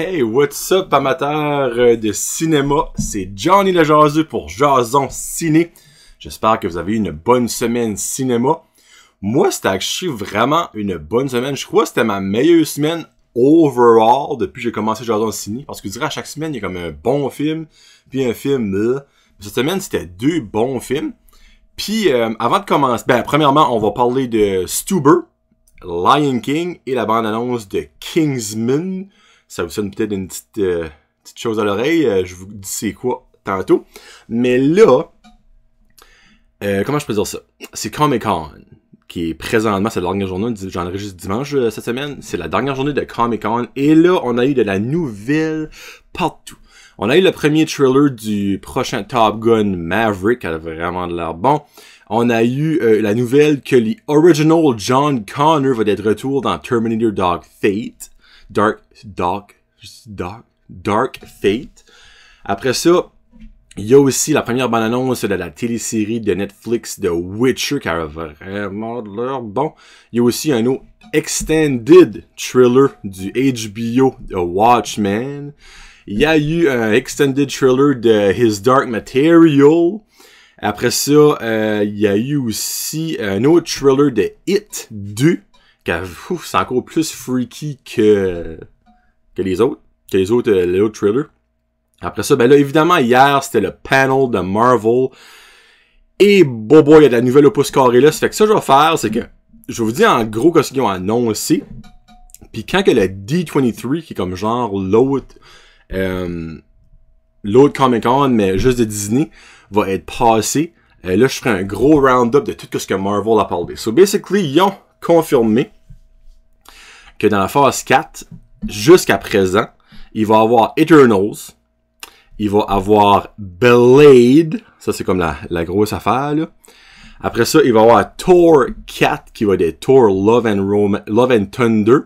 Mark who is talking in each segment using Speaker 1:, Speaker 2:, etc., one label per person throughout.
Speaker 1: Hey, what's up, amateurs de cinéma? C'est Johnny le Jaseux pour Jason Ciné. J'espère que vous avez eu une bonne semaine cinéma. Moi, c'était actually vraiment une bonne semaine. Je crois que c'était ma meilleure semaine overall depuis que j'ai commencé Jason Ciné. Parce que je dirais à chaque semaine, il y a comme un bon film, puis un film. Cette semaine, c'était 2 bons films. Puis, avant de commencer, premièrement, on va parler de Stuber, Lion King et la bande-annonce de Kingsman. Ça vous sonne peut-être une petite chose à l'oreille. Je vous dis c'est quoi tantôt. Mais là, comment je peux dire ça? C'est Comic-Con qui est présentement, c'est la dernière journée, j'enregistre dimanche cette semaine. C'est la dernière journée de Comic-Con. Et là, on a eu de la nouvelle partout. On a eu le premier trailer du prochain Top Gun Maverick, elle a vraiment de l'air bon. On a eu la nouvelle que le original John Connor va être de retour dans Terminator Dark Fate. Après ça, il y a aussi la première bande-annonce de la télésérie de Netflix de Witcher qui a vraiment de l'air bon. Il y a aussi un autre extended thriller du HBO de Watchmen. Il y a eu un extended thriller de His Dark Material. Après ça, il y a eu aussi un autre thriller de It 2. C'est encore plus freaky que les autres. Les autres thrillers. Après ça, là, évidemment, hier, c'était le panel de Marvel. Et bobo, il y a de la nouvelle opus carré là. Ça fait que ça, je vais faire, c'est que je vais vous dire en gros ce qu'ils ont annoncé. Puis quand que le D23, qui est comme genre l'autre Comic-Con, mais juste de Disney, va être passé. Là, je ferai un gros round-up de tout ce que Marvel a parlé. So, basically, ils ont confirmé que dans la phase 4, jusqu'à présent, il va avoir Eternals, il va avoir Blade, ça c'est comme la grosse affaire, là. Après ça, il va avoir Thor 4, qui va être Thor Love and Thunder,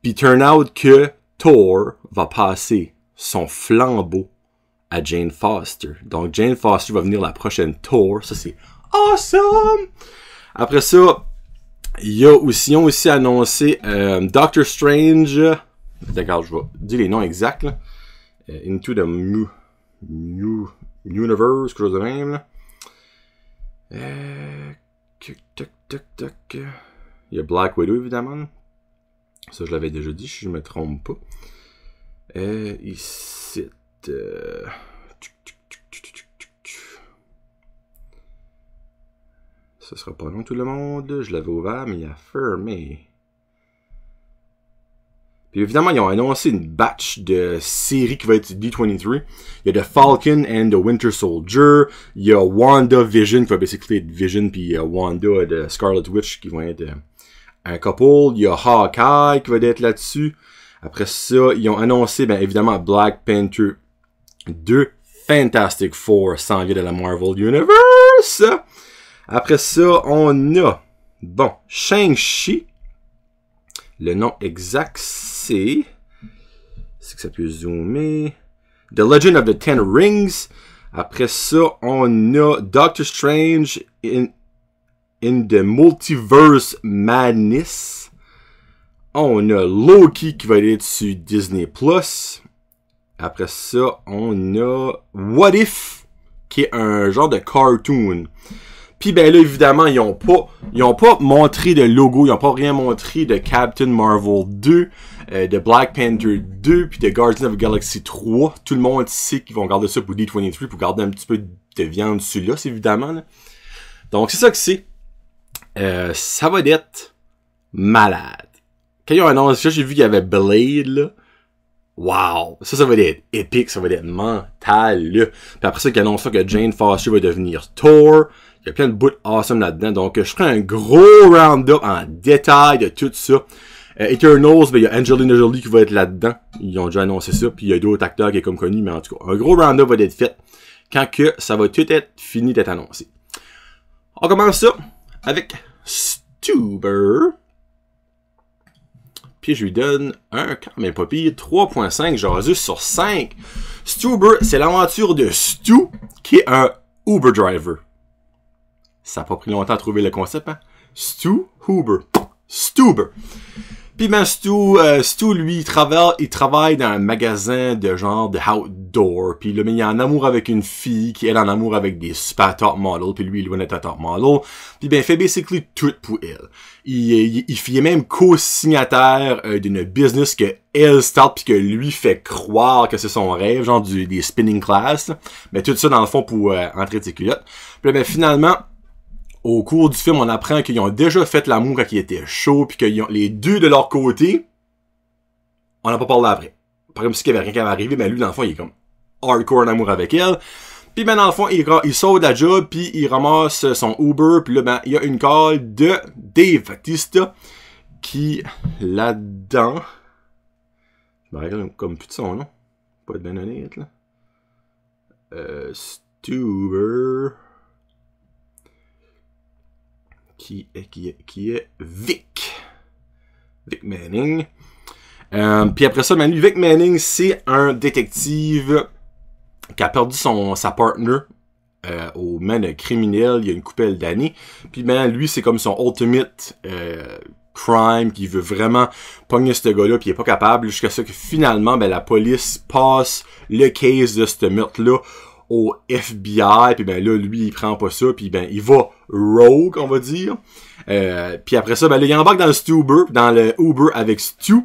Speaker 1: puis turn out que Thor va passer son flambeau à Jane Foster. Donc, Jane Foster va venir la prochaine Thor. Ça, c'est awesome! Après ça, ils ont aussi annoncé Doctor Strange. D'accord, je vais dire les noms exacts. Là. Into the Universe, quelque chose de même. Là. Il y a Black Widow, évidemment. Ça, je l'avais déjà dit, si je me trompe pas. Ici... Ce sera pas long tout le monde. Je l'avais ouvert, mais il a fermé. Puis évidemment, ils ont annoncé une batch de séries qui va être D23. Il y a The Falcon and the Winter Soldier. Il y a WandaVision, qui va basically être Vision, puis Wanda de Scarlet Witch, qui vont être un couple. Il y a Hawkeye, qui va être là-dessus. Après ça, ils ont annoncé, évidemment, Black Panther 2, Fantastic Four s'en vient de la Marvel Universe. Après ça, on a, Shang-Chi. Le nom exact, c'est que ça peut zoomer. The Legend of the Ten Rings. Après ça, on a Doctor Strange in the Multiverse Madness. On a Loki qui va être sur Disney+. Après ça, on a What If, qui est un genre de cartoon. Puis là, évidemment, ils ont pas montré de logo, ils ont pas rien montré de Captain Marvel 2, de Black Panther 2, puis de Guardians of the Galaxy 3. Tout le monde sait qu'ils vont garder ça pour D23, pour garder un petit peu de viande dessus là, évidemment. Là. Donc, c'est ça que c'est. Ça va être malade. Quand ils ont annoncé ça, j'ai vu qu'il y avait Blade, là. Wow! Ça va être épique, ça va être mental, là. Puis après ça, qu'ils annoncent que Jane Foster va devenir Thor. Il y a plein de bouts awesome là-dedans. Donc, je ferai un gros round-up en détail de tout ça. Eternals, il y a Angelina Jolie qui va être là-dedans. Ils ont déjà annoncé ça. Puis il y a d'autres acteurs qui sont comme connus, mais en tout cas, un gros round-up va être fait quand que ça va tout être fini d'être annoncé. On commence ça avec Stuber. Puis je lui donne quand même pas pire, 3.5 jaseux sur 5. Stuber, c'est l'aventure de Stu, qui est un Uber driver. Ça n'a pas pris longtemps à trouver le concept, hein? Stuber. Puis ben Stu, lui, il travaille dans un magasin de genre de outdoor. Puis là, mais il est en amour avec une fille qui est en amour avec des super top models. Puis lui, il est un top model. Puis ben, il fait basically tout pour elle. Il est même co-signataire d'une business que elle start puis que lui fait croire que c'est son rêve, genre des spinning class. Mais tout ça, dans le fond, pour entrer de ses culottes. Puis ben, finalement, au cours du film, on apprend qu'ils ont déjà fait l'amour quand il était chaud, puis que les deux de leur côté, on n'a pas parlé après. Par exemple, si il y avait rien qui avait arrivé, ben lui, dans le fond, il est comme hardcore en amour avec elle. Puis ben, dans le fond, il sort de la job, puis il ramasse son Uber, puis là, ben, il y a une call de Dave Bautista, qui, là-dedans, je me rappelle comme plus de son nom, pas être bien honnête, là. Stuber... qui est Vic Manning. Puis après ça, ben lui, Vic Manning, c'est un détective qui a perdu sa partner au man criminel il y a une couple d'années. Puis ben lui, c'est comme son ultimate crime, qui veut vraiment pogner ce gars-là, puis il est pas capable, jusqu'à ce que finalement, ben la police passe le case de ce meurtre-là au FBI, puis ben là, lui, il prend pas ça, puis ben, il va rogue, on va dire. Puis après ça, ben là, il embarque dans le Uber avec Stu.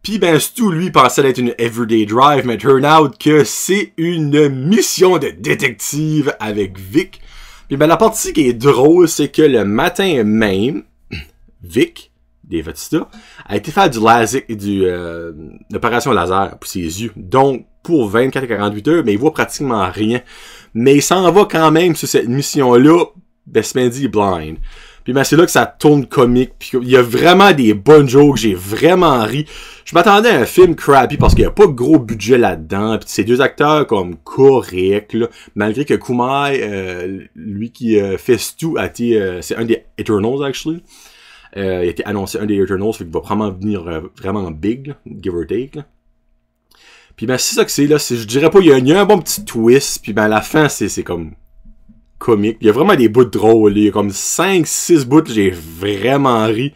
Speaker 1: Puis ben, Stu, lui, pensait être une everyday drive, mais turn out que c'est une mission de détective avec Vic. Puis ben, la partie qui est drôle, c'est que le matin même, Vic, Dave Bautista, a été faire l'opération laser pour ses yeux. Donc, pour 24 à 48 heures, mais il voit pratiquement rien. Mais il s'en va quand même sur cette mission-là, Best Mandy Blind. Puis ben, c'est là que ça tourne comique. Puis il y a vraiment des bonnes jokes, j'ai vraiment ri. Je m'attendais à un film crappy parce qu'il n'y a pas de gros budget là-dedans. Puis c'est deux acteurs comme corrects, là, malgré que Kumai, lui qui fait Stu, c'est un des Eternals, actually. Il a été annoncé un des Eternals, fait qu'il va probablement venir vraiment big, là, give or take, là. Puis ben c'est ça que c'est là, je dirais pas, il y a un bon petit twist, puis ben à la fin c'est comme comique. Il y a vraiment des bouts drôles, il y a comme 5-6 bouts, j'ai vraiment ri.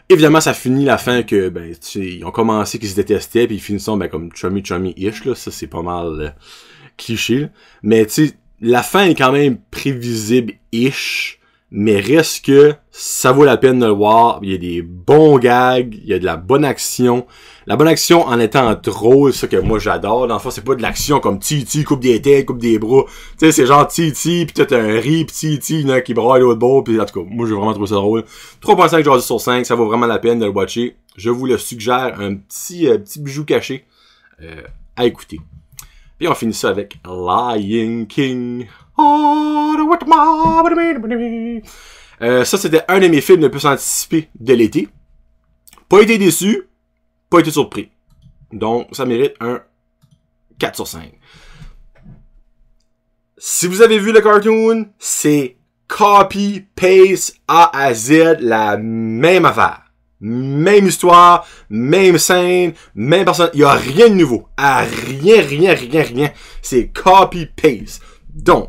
Speaker 1: Évidemment, ça finit la fin que ben ils ont commencé qu'ils se détestaient, puis ils finissent ben comme chummy-ish, là, ça c'est pas mal cliché. Là. Mais tu sais, la fin est quand même prévisible-ish. Mais reste que ça vaut la peine de le voir. Il y a des bons gags, il y a de la bonne action. La bonne action en étant drôle, c'est ça que moi j'adore. Dans le fond, c'est pas de l'action comme Titi, coupe des têtes, coupe des bras. Tu sais, c'est genre Titi, pis t'as un riz, pis Titi, il y en a qui braille l'autre bord, pis en tout cas, moi j'ai vraiment trouvé ça drôle. 3.5 Jazzy sur 5, ça vaut vraiment la peine de le watcher. Je vous le suggère, un petit bijou caché à écouter. Puis on finit ça avec Lion King. Ça, c'était un de mes films le plus anticipés de l'été. Pas été déçu, pas été surpris. Donc, ça mérite un 4 sur 5. Si vous avez vu le cartoon, c'est copy, paste, A à Z, la même affaire. Même histoire, même scène, même personne. Il n'y a rien de nouveau. Rien. C'est copy, paste. Donc,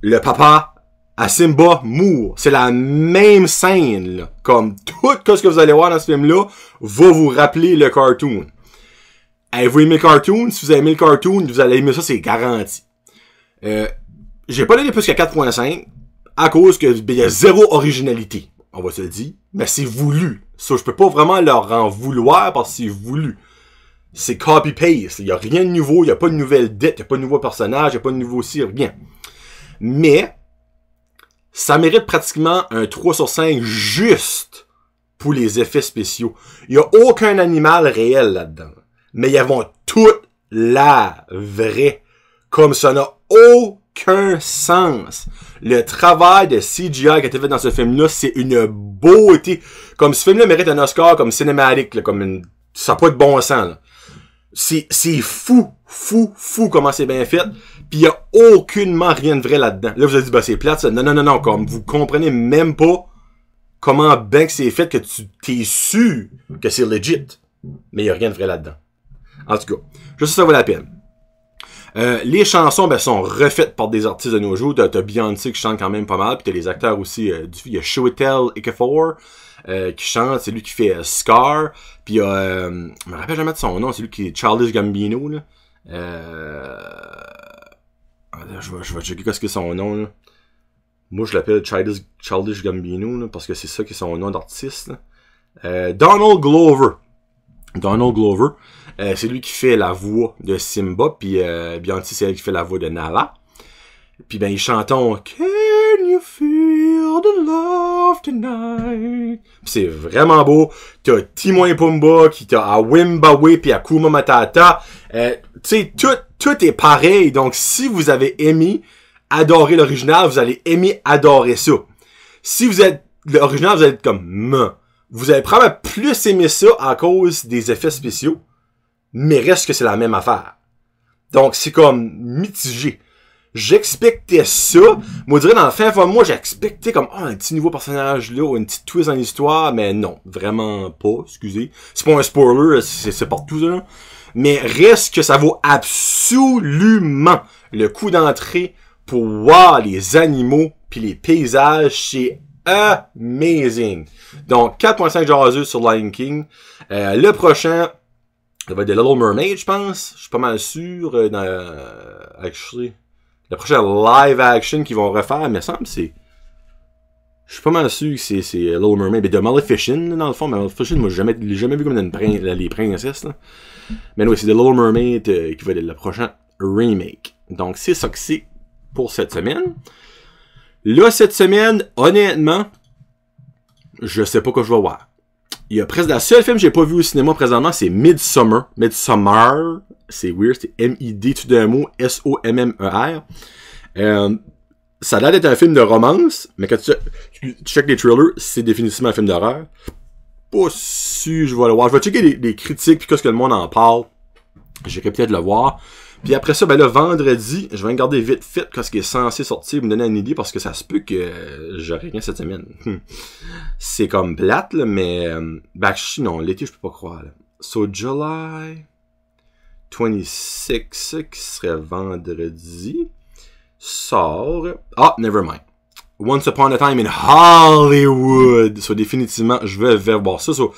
Speaker 1: le papa à Simba mourt. C'est la même scène, là. Comme tout ce que vous allez voir dans ce film-là va vous rappeler le cartoon. Avez-vous aimé le cartoon? Si vous avez aimé le cartoon, vous allez aimer ça, c'est garanti. J'ai pas donné plus qu'à 4.5 à cause que il y a zéro originalité. On va se le dire. Mais c'est voulu. Ça, je peux pas vraiment leur en vouloir parce que c'est voulu. C'est copy-paste. Il y a rien de nouveau. Il y a pas de nouvelle dette. Il y a pas de nouveau personnage. Il y a pas de nouveau ci, rien. Mais, ça mérite pratiquement un 3 sur 5 juste pour les effets spéciaux. Il y a aucun animal réel là-dedans. Mais ils vont toutes la vraie. Comme ça n'a aucun sens. Le travail de CGI qui a été fait dans ce film-là, c'est une beauté. Comme ce film-là mérite un Oscar comme cinématique, là, comme une... ça n'a pas de bon sens, là. C'est fou comment c'est bien fait. Puis il y a aucunement rien de vrai là-dedans. Là, vous avez dit, bah c'est plate, ça. Non, comme vous comprenez même pas comment bien que c'est fait que tu t'es sûr que c'est legit. Mais il y a rien de vrai là-dedans. En tout cas, juste ça vaut la peine. Les chansons ben, sont refaites par des artistes de nos jours. T'as Beyoncé qui chante quand même pas mal. Puis t'as les acteurs aussi. Il y a Chiwetel Ejiofor. qui chante. C'est lui qui fait Scar. Puis il y a... je me rappelle jamais de son nom. C'est lui qui est Childish Gambino, là. Je vais checker qu'est-ce que son nom, là. Moi, je l'appelle Childish Gambino, là, parce que c'est ça qui est son nom d'artiste, là. Donald Glover. Donald Glover. C'est lui qui fait la voix de Simba, puis Beyoncé, c'est elle qui fait la voix de Nala. Puis ben, ils chantent Can you feel the love tonight? Puis c'est vraiment beau. T'as Timon et Pumbaa, qui t'a à Wimbawe, puis Hakuna Matata. Tu sais, tout est pareil. Donc, si vous avez aimé adorer l'original, vous allez aimer adorer ça. Si vous êtes l'original, vous allez être comme vous allez probablement plus aimer ça à cause des effets spéciaux, mais reste que c'est la même affaire. Donc, c'est comme mitigé. J'expectais ça. Moi, je dirais, dans le fin de moi, j'expectais comme, un petit nouveau personnage là, ou une petite twist dans l'histoire, mais non, vraiment pas, excusez. C'est pas un spoiler, c'est partout, ça, là. Mais reste que ça vaut absolument le coup d'entrée pour voir les animaux puis les paysages, c'est amazing. Donc, 4.5 jaseux sur Lion King. Le prochain, ça va être The Little Mermaid, je pense. Je suis pas mal sûr. Actually, le prochain live action qu'ils vont refaire, me semble, c'est... Je suis pas mal sûr que c'est Little Mermaid. Mais de Maleficent, dans le fond. Maleficent, moi, j'ai jamais vu comme les princesses, là. Mais oui, c'est The Little Mermaid qui va être le prochain remake. Donc, c'est ça que c'est pour cette semaine. Là, cette semaine, honnêtement, je sais pas quoi je vais voir. Il y a presque la seule film que j'ai pas vu au cinéma présentement, c'est Midsommar. Midsommar, c'est weird, c'est M-I-D tout d'un mot, S-O-M-M-E-R. Ça a l'air d'être un film de romance, mais quand tu checkes les trailers, c'est définitivement un film d'horreur. Pas si je vais le voir. Je vais checker les critiques puis qu'est-ce que le monde en parle. J'irai peut-être le voir. Puis après ça, ben là, vendredi, je vais regarder vite fait ce qui est censé sortir, me donner une idée, parce que ça se peut que j'aurai rien cette semaine. C'est comme plate, là, mais... non, l'été, je peux pas croire. Là. So, July 26, qui serait vendredi, sort... Ah, never mind. Once Upon a Time in Hollywood. So, définitivement, je vais voir ça. So,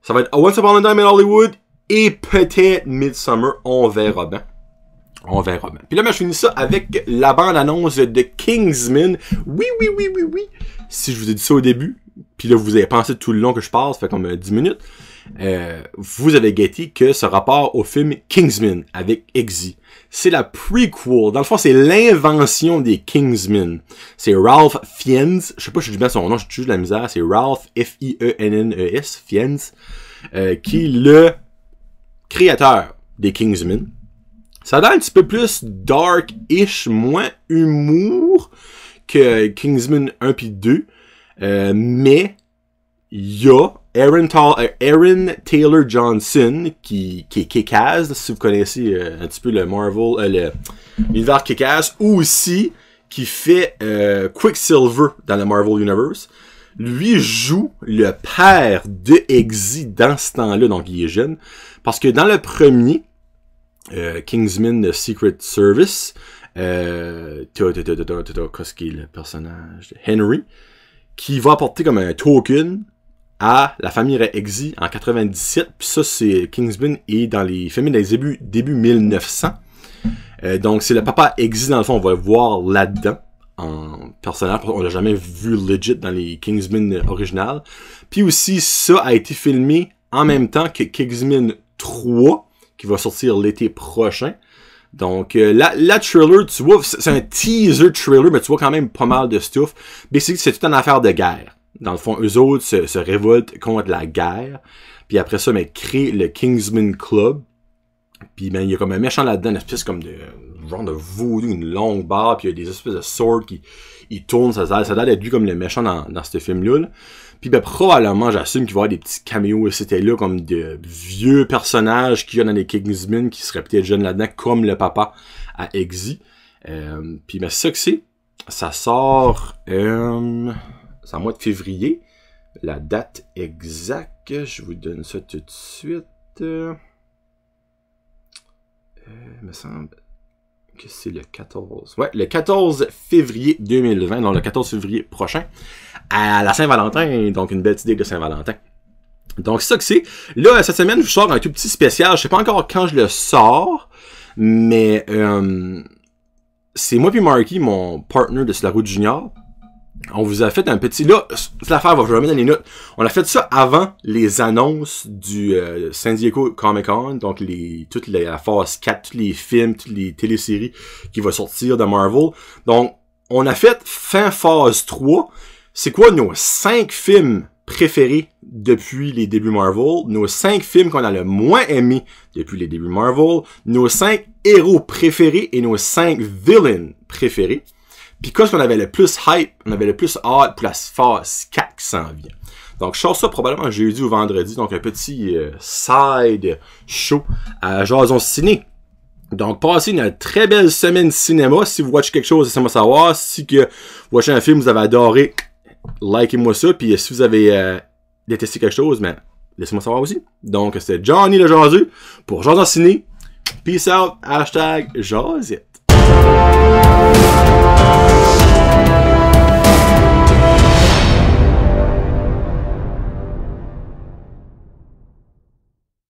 Speaker 1: ça va être Once Upon a Time in Hollywood et peut-être Midsommar. On verra bien. On verra bien. Puis là, je finis ça avec la bande-annonce de Kingsman. Oui. Si je vous ai dit ça au début, puis là, vous avez pensé tout le long que je parle, ça fait comme 10 minutes, vous avez guetté que ce rapport au film Kingsman avec Eggsy. C'est la prequel. Dans le fond, c'est l'invention des Kingsmen. C'est Ralph Fiennes. Je sais pas si je dis bien son nom, je suis de la misère. C'est Ralph F-I-E-N-N-E-S, Fiennes, qui est le créateur des Kingsmen. Ça a l'air un petit peu plus dark-ish, moins humour que Kingsman 1 puis 2. Mais il y a Aaron Taylor Johnson qui est Kick-Ass, si vous connaissez un petit peu le Marvel, l'univers Kick-Ass, ou aussi qui fait Quicksilver dans le Marvel Universe. Lui joue le père de Eggsy dans ce temps-là, donc il est jeune. Parce que dans le premier, Kingsman Secret Service, qu'est-ce qui est le personnage de Henry, qui va apporter comme un token à la famille Eggsy en 97. Puis ça, c'est Kingsman est dans les films des début 1900. Donc c'est le papa Eggsy, dans le fond, on va le voir là-dedans en personnage. On l'a jamais vu legit dans les Kingsman originales. Puis aussi, ça a été filmé en même temps que Kingsman 3, qui va sortir l'été prochain. Donc, la trailer, tu vois, c'est un teaser trailer, mais tu vois quand même pas mal de stuff. Basically, c'est toute une affaire de guerre. Dans le fond, eux autres se révoltent contre la guerre. Puis après ça, ben, créent le Kingsman Club. Puis ben, il y a comme un méchant là-dedans, une espèce comme de genre de voodoo, une longue barre, puis il y a des espèces de swords qui tournent. Ça a l'air d'être lui comme le méchant dans ce film-là. Là. Puis ben, probablement, j'assume qu'il va y avoir des petits caméos, c'était là, comme de vieux personnages qu'il y a dans les Kingsmen, qui seraient peut-être jeunes là-dedans, comme le papa à Eggsy. Puis ben, c'est ça que c'est. Ça sort... c'est en mois de février. La date exacte, je vous donne ça tout de suite. Il me semble que c'est le 14. Ouais, le 14 février 2020, donc le 14 février prochain. à la Saint-Valentin, donc une belle idée de Saint-Valentin. Donc c'est ça que c'est. Là, cette semaine, je vous sors un tout petit spécial. Je sais pas encore quand je le sors, mais c'est moi puis Marky, mon partner de Sur la route junior. On vous a fait un petit... Là, cette affaire, je vais remettre dans les notes. On a fait ça avant les annonces du San Diego Comic-Con. Donc, toute la phase 4, tous les films, toutes les téléséries qui vont sortir de Marvel. Donc, on a fait fin phase 3. C'est quoi nos 5 films préférés depuis les débuts Marvel? Nos 5 films qu'on a le moins aimés depuis les débuts Marvel. Nos 5 héros préférés et nos 5 villains préférés. Puis qu'est-ce qu'on avait le plus hype, on avait le plus hâte pour la phase 4 qui s'en vient. Donc je sors ça probablement jeudi ou vendredi, donc un petit side show à Jason Ciné. Donc passez une très belle semaine cinéma. Si vous watchez quelque chose, laissez-moi savoir. Si que vous watchez un film, vous avez adoré, likez-moi ça. Puis si vous avez détesté quelque chose, ben, laissez-moi savoir aussi. Donc c'était Johnny le Jaseux pour Jason Ciné. Peace out, #Jazit.